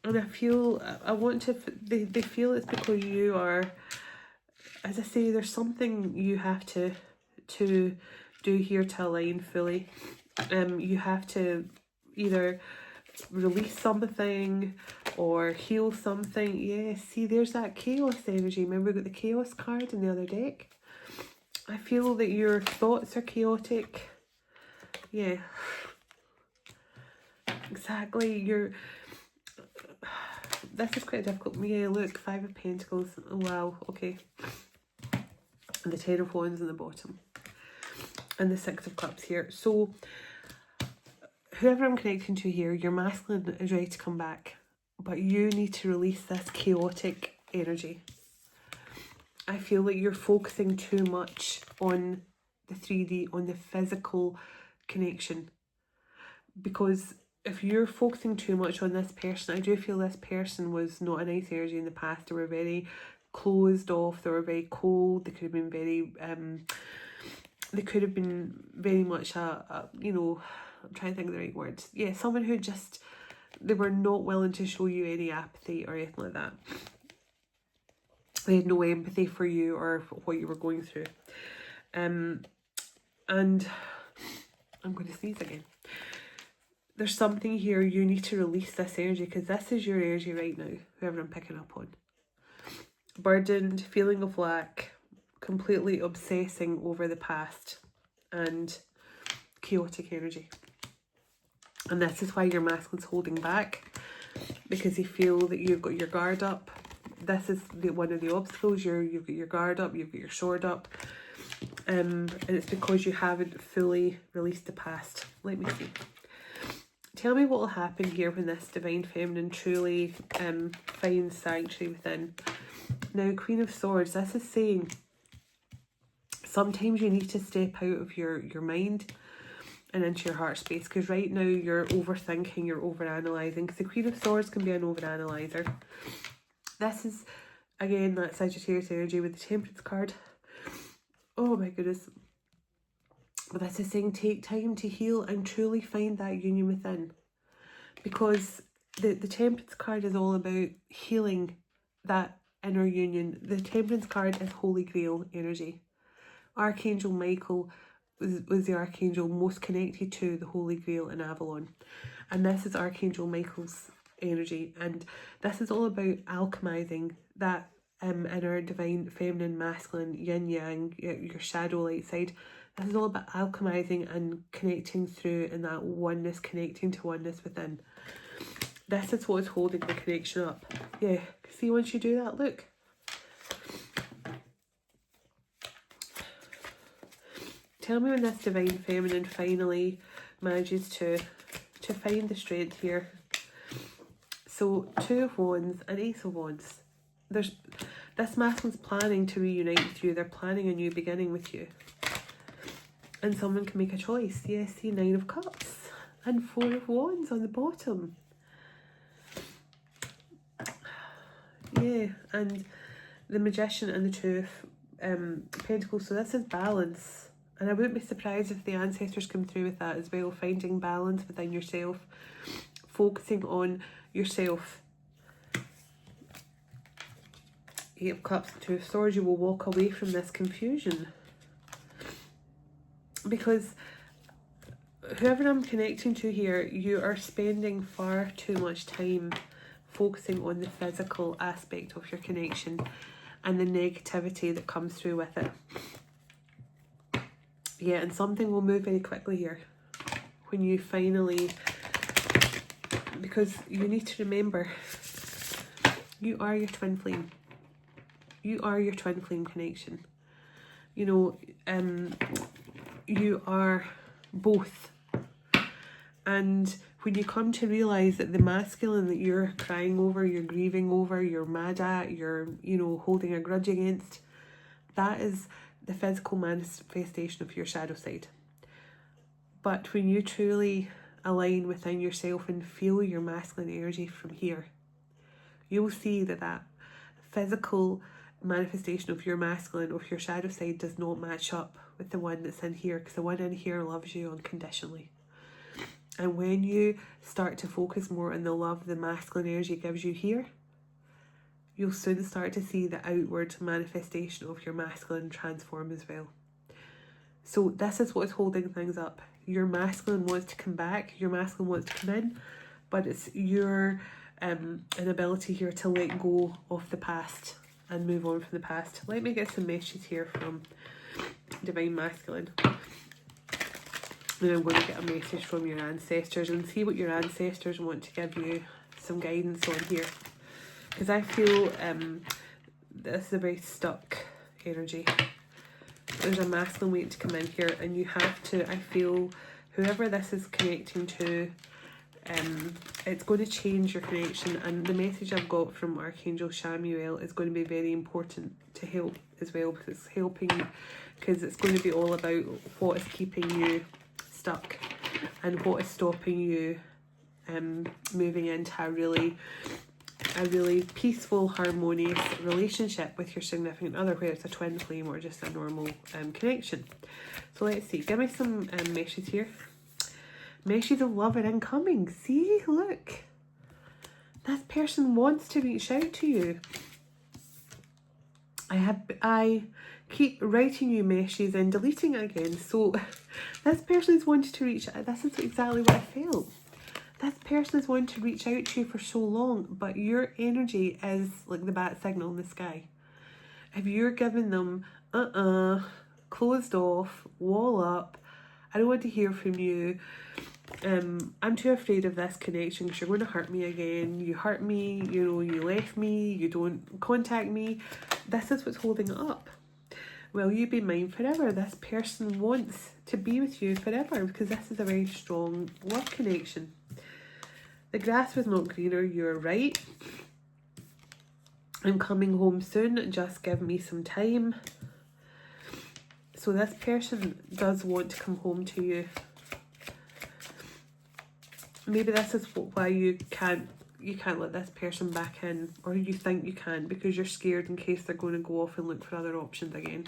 And I feel, they feel it's because you are, as I say, there's something you have to do here to align fully. You have to either release something or heal something. Yeah, see, there's that chaos energy. Remember, we got the chaos card in the other deck. I feel that your thoughts are chaotic. Yeah. Exactly. This is quite difficult. Yeah, look, 5 of Pentacles. Oh, wow, okay. And the 10 of Wands in the bottom. And the 6 of Cups here. So whoever I'm connecting to here, your masculine is ready to come back, but you need to release this chaotic energy. I feel like you're focusing too much on the 3D, on the physical connection. Because if you're focusing too much on this person, I do feel this person was not a nice energy in the past. They were very closed off, they were very cold, they could have been very much you know, I'm trying to think of the right words. Yeah, someone who just, they were not willing to show you any apathy or anything like that. They had no empathy for you or for what you were going through. And I'm going to sneeze again. There's something here, you need to release this energy, because this is your energy right now, whoever I'm picking up on. Burdened, feeling of lack, completely obsessing over the past, and chaotic energy. And this is why your masculine's holding back, because they feel that you've got your guard up. This is one of the obstacles. You've got your guard up, you've got your sword up. And it's because you haven't fully released the past. Let me see. Tell me what will happen here when this divine feminine truly finds sanctuary within. Now, Queen of Swords, this is saying sometimes you need to step out of your mind and into your heart space, because right now you're overthinking, you're overanalyzing, because the Queen of Swords can be an overanalyzer. This is, again, that Sagittarius energy with the Temperance card. Oh my goodness. But this is saying take time to heal and truly find that union within. Because the Temperance card is all about healing that inner union. The Temperance card is Holy Grail energy. Archangel Michael was the archangel most connected to the Holy Grail in Avalon. And this is Archangel Michael's energy. And this is all about alchemizing that inner divine feminine masculine yin yang, your shadow light side. This is all about alchemizing and connecting through, and that oneness, connecting to oneness within. This is what is holding the connection up. Yeah, see, once you do that, look. Tell me when this divine feminine finally manages to find the strength here. So, Two of Wands and Ace of Wands. This masculine's planning to reunite with you. They're planning a new beginning with you. And someone can make a choice. Yes, see, Nine of Cups and Four of Wands on the bottom. Yeah, and the Magician and the Two of Pentacles. So this is balance. And I wouldn't be surprised if the ancestors come through with that as well. Finding balance within yourself. Focusing on yourself. Eight of Cups and Two of Swords. You will walk away from this confusion. Because whoever I'm connecting to here, you are spending far too much time focusing on the physical aspect of your connection and the negativity that comes through with it. Yeah, and something will move very quickly here when you finally, because you need to remember, you are your twin flame. You are your twin flame connection. You know, you are both. And when you come to realise that the masculine that you're crying over, you're grieving over, you're mad at, you're, you know, holding a grudge against, that is the physical manifestation of your shadow side. But when you truly align within yourself and feel your masculine energy from here, you'll see that that physical manifestation of your masculine, of your shadow side, does not match up with the one that's in here, because the one in here loves you unconditionally. And when you start to focus more on the love the masculine energy gives you here, you'll soon start to see the outward manifestation of your masculine transform as well. So this is what's holding things up. Your masculine wants to come back, your masculine wants to come in, but it's your inability here to let go of the past and move on from the past. Let me get some messages here from Divine Masculine. And I'm going to get a message from your ancestors and see what your ancestors want to give you some guidance on here. Because I feel this is a very stuck energy. There's a masculine waiting to come in here, and you have to, I feel, whoever this is connecting to, it's going to change your connection. And the message I've got from Archangel Chamuel is going to be very important to help as well, because it's helping, because it's going to be all about what is keeping you stuck and what is stopping you moving into a really peaceful, harmonious relationship with your significant other, whether it's a twin flame or just a normal connection. So let's see, give me some messages here. Messages of love are incoming. See, look, this person wants to reach out to you. I keep writing you messages and deleting it again. So this person is wanting to reach out. This is exactly what I felt. This person is wanting to reach out to you for so long, but your energy is like the bat signal in the sky. If you're giving them, closed off, wall up, I don't want to hear from you, I'm too afraid of this connection because you're going to hurt me again, you hurt me, you know, you left me, you don't contact me, this is what's holding it up. Will you be mine forever? This person wants to be with you forever because this is a very strong love connection. The grass was not greener, you're right. I'm coming home soon, just give me some time. So this person does want to come home to you. Maybe this is why you can't let this person back in, or you think you can, because you're scared in case they're going to go off and look for other options again,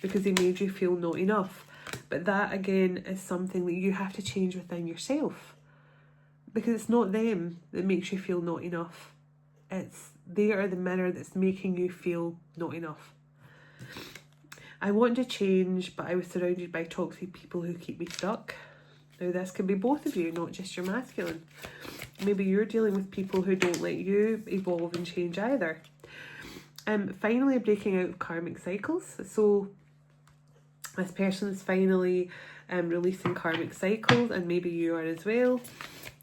because they made you feel not enough. But that again is something that you have to change within yourself. Because it's not them that makes you feel not enough. They are the mirror that's making you feel not enough. I want to change, but I was surrounded by toxic people who keep me stuck. Now this could be both of you, not just your masculine. Maybe you're dealing with people who don't let you evolve and change either. Finally breaking out of karmic cycles. So This person's finally releasing karmic cycles, and maybe you are as well.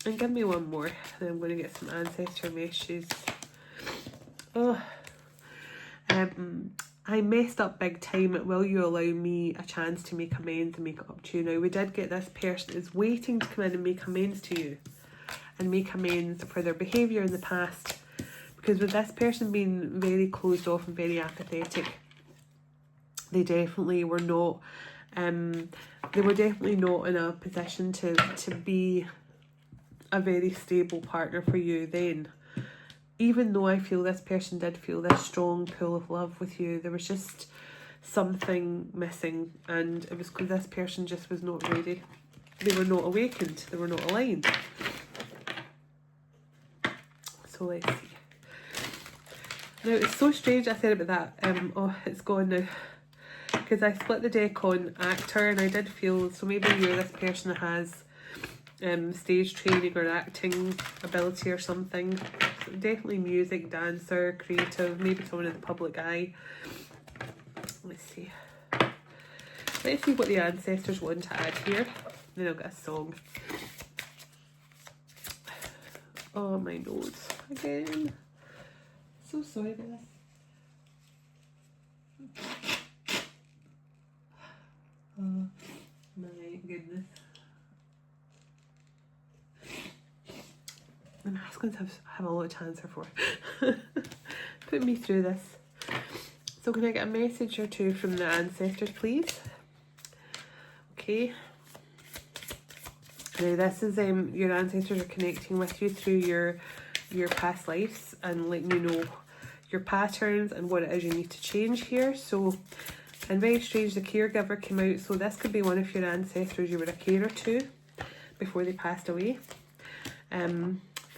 And give me one more, and I'm going to get some ancestor messages. Oh, I messed up big time. Will you allow me a chance to make amends and make it up to you? Now, we did get this person is waiting to come in and make amends to you, and make amends for their behaviour in the past. Because with this person being very closed off and very apathetic, they definitely were not, they were definitely not in a position to be a very stable partner for you then. Even though I feel this person did feel this strong pull of love with you, there was just something missing, and it was because this person just was not ready. They were not awakened, they were not aligned. So let's see. Now, it's so strange I said about that. Oh, it's gone now. Because I split the deck on actor, and I did feel, so maybe you're this person that has stage training or acting ability or something. So definitely music, dancer, creative, maybe someone in the public eye. Let's see. Let's see what the ancestors want to add here. Then I'll get a song. Oh, my nose again. So sorry about this. Oh my goodness. The masculines have a lot to answer for. Put me through this. So can I get a message or two from the ancestors, please? Okay. Now this is your ancestors are connecting with you through your past lives and letting you know your patterns and what it is you need to change here. So, and very strange, the caregiver came out. So this could be one of your ancestors you were a carer to before they passed away.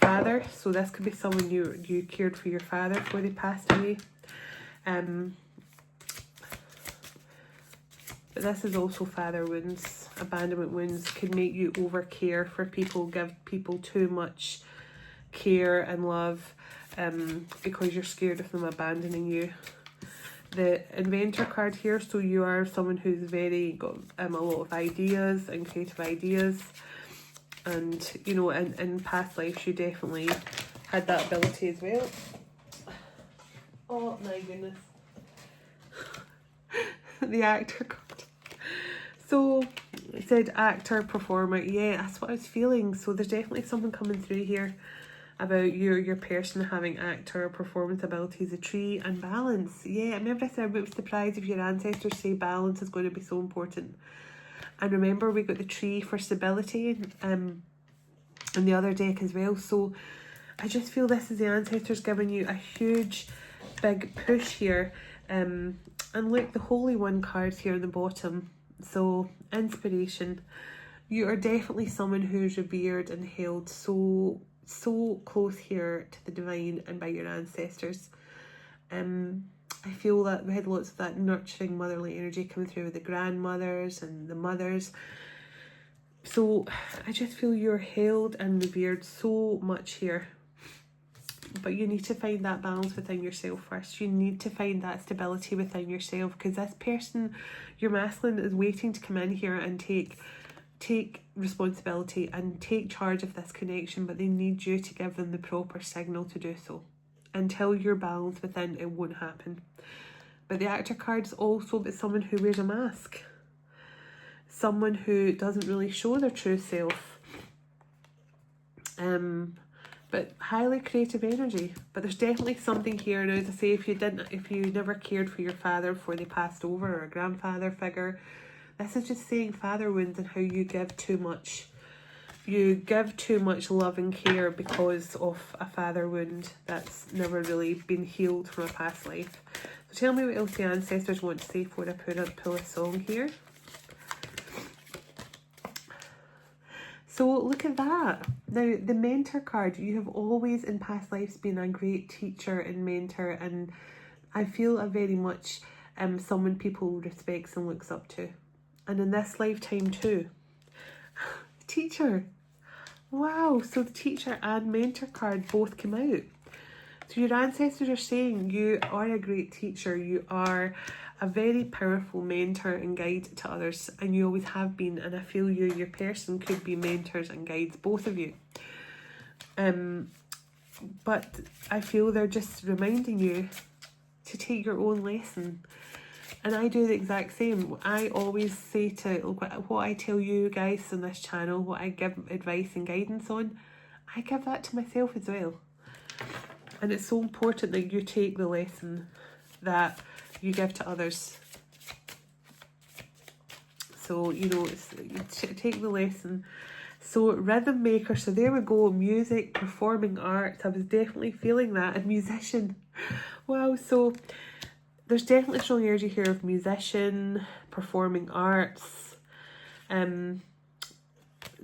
Father, so this could be someone you cared for your father before they passed away. But this is also father wounds. Abandonment wounds could make you over care for people, give people too much care and love because you're scared of them abandoning you. The inventor card here, so you are someone who's very got a lot of ideas and creative ideas, and you know, in past lives you definitely had that ability as well. Oh my goodness. The actor card. So it said actor, performer. Yeah, that's what I was feeling. So there's definitely something coming through here about your person having actor performance abilities, a tree and balance. Yeah, I remember I said I was surprised if your ancestors say balance is going to be so important. And remember, we got the tree for stability in the other deck as well. So I just feel this is the ancestors giving you a huge big push here. And look, the Holy One cards here in the bottom. So inspiration. You are definitely someone who's revered and held so close here to the divine and by your ancestors. I feel that we had lots of that nurturing motherly energy coming through with the grandmothers and the mothers. So I just feel you're held and revered so much here. But you need to find that balance within yourself first. You need to find that stability within yourself, because this person, your masculine, is waiting to come in here and take responsibility and take charge of this connection, but they need you to give them the proper signal to do so. Until you're balanced within, it won't happen. But the actor card is also about someone who wears a mask. Someone who doesn't really show their true self. But highly creative energy. But there's definitely something here. Now, as I say, if you never cared for your father before they passed over, or a grandfather figure, this is just saying father wounds and how you give too much. You give too much love and care because of a father wound that's never really been healed from a past life. So tell me what else the ancestors want to say before I pull a song here. So look at that. Now, the mentor card, you have always in past lives been a great teacher and mentor, and I feel a very much someone people respects and looks up to. And in this lifetime too. Teacher. Wow, so the teacher and mentor card both come out. So your ancestors are saying you are a great teacher, you are a very powerful mentor and guide to others, and you always have been, and I feel your person could be mentors and guides, both of you. But I feel they're just reminding you to take your own lesson. And I do the exact same. I always say to, what I tell you guys on this channel, what I give advice and guidance on, I give that to myself as well. And it's so important that you take the lesson that you give to others. So, you know, you take the lesson. So, rhythm maker, so there we go, music, performing arts, I was definitely feeling that, and musician. Wow, so there's definitely a strong energy here of musician, performing arts.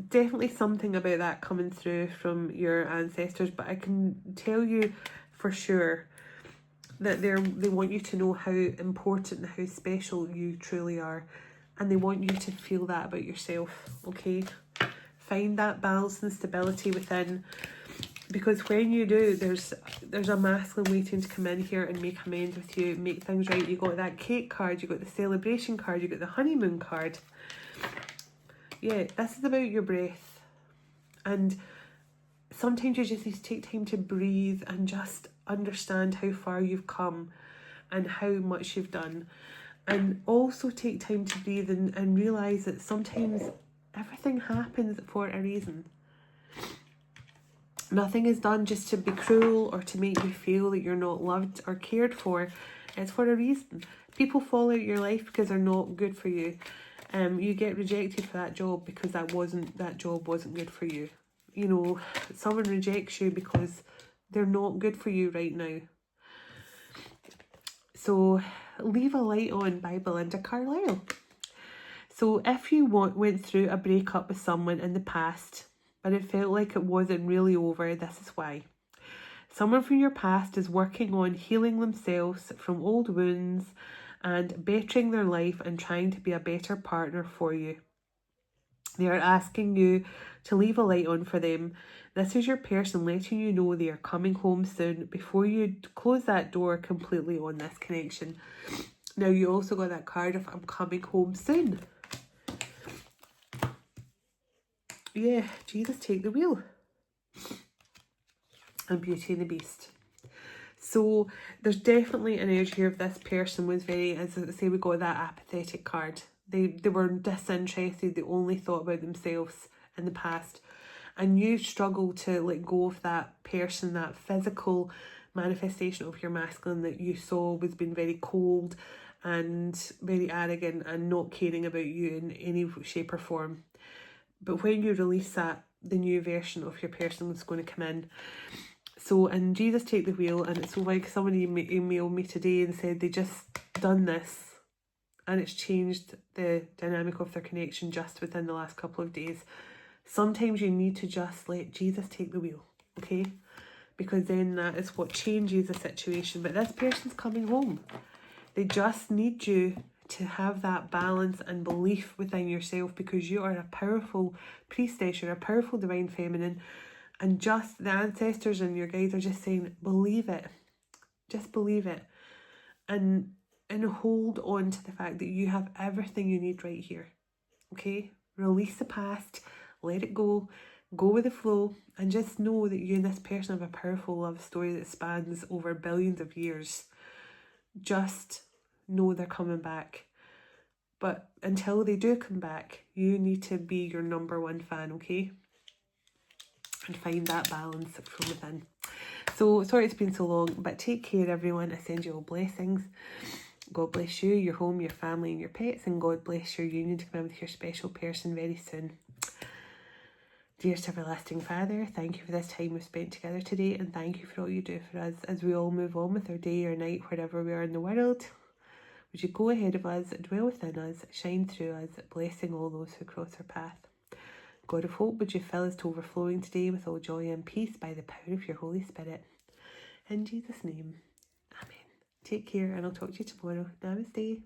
Definitely something about that coming through from your ancestors, but I can tell you for sure that they want you to know how important and how special you truly are, and they want you to feel that about yourself, okay? Find that balance and stability within, because when you do, there's a masculine waiting to come in here and make amends with you, make things right. You got that cake card, you got the celebration card, you got the honeymoon card. Yeah, this is about your breath. And sometimes you just need to take time to breathe and just understand how far you've come and how much you've done. And also take time to breathe and realise that sometimes everything happens for a reason. Nothing is done just to be cruel or to make you feel that you're not loved or cared for. It's for a reason. People fall out of your life because they're not good for you. You get rejected for that job because that job wasn't good for you. You know, someone rejects you because they're not good for you right now. So, Leave a Light On by Belinda Carlisle. So, if you went through a breakup with someone in the past, but it felt like it wasn't really over, this is why. Someone from your past is working on healing themselves from old wounds and bettering their life and trying to be a better partner for you. They are asking you to leave a light on for them. This is your person letting you know they are coming home soon before you close that door completely on this connection. Now, you also got that card of I'm coming home soon. Yeah, Jesus, take the wheel. And Beauty and the Beast. So there's definitely an energy here of this person was very, as I say, we got that apathetic card. They were disinterested. They only thought about themselves in the past. And you struggle to let go of that person, that physical manifestation of your masculine that you saw was being very cold and very arrogant and not caring about you in any shape or form. But when you release that, the new version of your person is going to come in. So, and Jesus, take the wheel. And it's so like somebody emailed me today and said they just done this and it's changed the dynamic of their connection just within the last couple of days. Sometimes you need to just let Jesus take the wheel, okay? Because then that is what changes the situation. But this person's coming home. They just need you to have that balance and belief within yourself, because you are a powerful priestess, you're a powerful divine feminine, and just the ancestors and your guides are just saying, believe it. Just believe it. And hold on to the fact that you have everything you need right here. Okay? Release the past, let it go with the flow, and just know that you and this person have a powerful love story that spans over billions of years. Just know they're coming back. But until they do come back, you need to be your number one fan, okay? And find that balance from within. So, sorry it's been so long, but take care, everyone. I send you all blessings. God bless you, your home, your family, and your pets, and God bless your union to come in with your special person very soon. Dearest everlasting Father, thank you for this time we've spent together today, and thank you for all you do for us as we all move on with our day or night, wherever we are in the world. Would you go ahead of us, dwell within us, shine through us, blessing all those who cross our path. God of hope, would you fill us to overflowing today with all joy and peace by the power of your Holy Spirit. In Jesus' name, amen. Take care, and I'll talk to you tomorrow. Namaste.